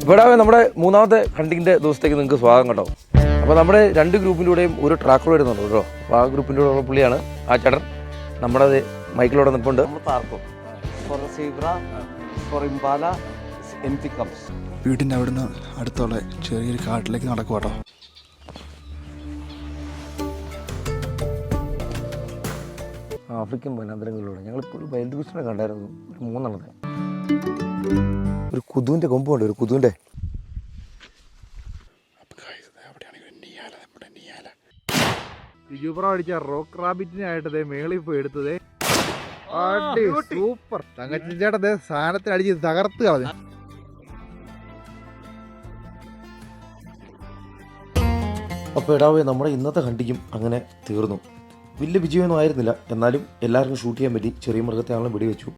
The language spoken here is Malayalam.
ഇവിടെ നമ്മുടെ മൂന്നാമത്തെ ഹണ്ടിങ്ങിൻ്റെ ദിവസത്തേക്ക് നിങ്ങൾക്ക് സ്വാഗതം കേട്ടോ. അപ്പോൾ നമ്മുടെ രണ്ട് ഗ്രൂപ്പിലൂടെയും ഒരു ട്രാക്കർ വരുന്നുണ്ട് കേട്ടോ. അപ്പോൾ ആ ഗ്രൂപ്പിൻ്റെ ഉള്ള പുള്ളിയാണ് ആ ചേട്ടൻ. നമ്മുടെ മൈക്കിലൂടെ നിൽപ്പുണ്ട്. വീടിൻ്റെ അവിടുന്ന് അടുത്തുള്ള ചെറിയൊരു കാട്ടിലേക്ക് നടക്കും കേട്ടോ. ആഫ്രിക്കൻ വനാന്തരങ്ങളിലൂടെ ഞങ്ങളിപ്പോൾ ഒരു വൈൽഡ് ബീസ്റ്റിനെ കണ്ടായിരുന്നു, ഒരു 3 എണ്ണത്തെ. ഒരു കുതുവിൻ്റെ കൊമ്പുണ്ട്, ഒരു കുതുവിൻ്റെ. യൂബറ അടിച്ച റോക്ക് റാബിറ്റിനെ ആയിട്ട് മേളിൽ പോയി എടുത്തത്. സൂപ്പർ തങ്കച്ചേട്ടൻ സാധനത്തിന് അടിച്ച് തകർത്ത് കളഞ്ഞു. അപ്പോൾ ഇടാവേ നമ്മുടെ ഇന്നത്തെ ഹണ്ടിങ്ങും അങ്ങനെ തീർന്നു. വലിയ വിജയമൊന്നും ആയിരുന്നില്ല, എന്നാലും എല്ലാവർക്കും ഷൂട്ട് ചെയ്യാൻ പറ്റി. ചെറിയ മൃഗത്തെ ആണെങ്കിലും വെടിവെച്ചു.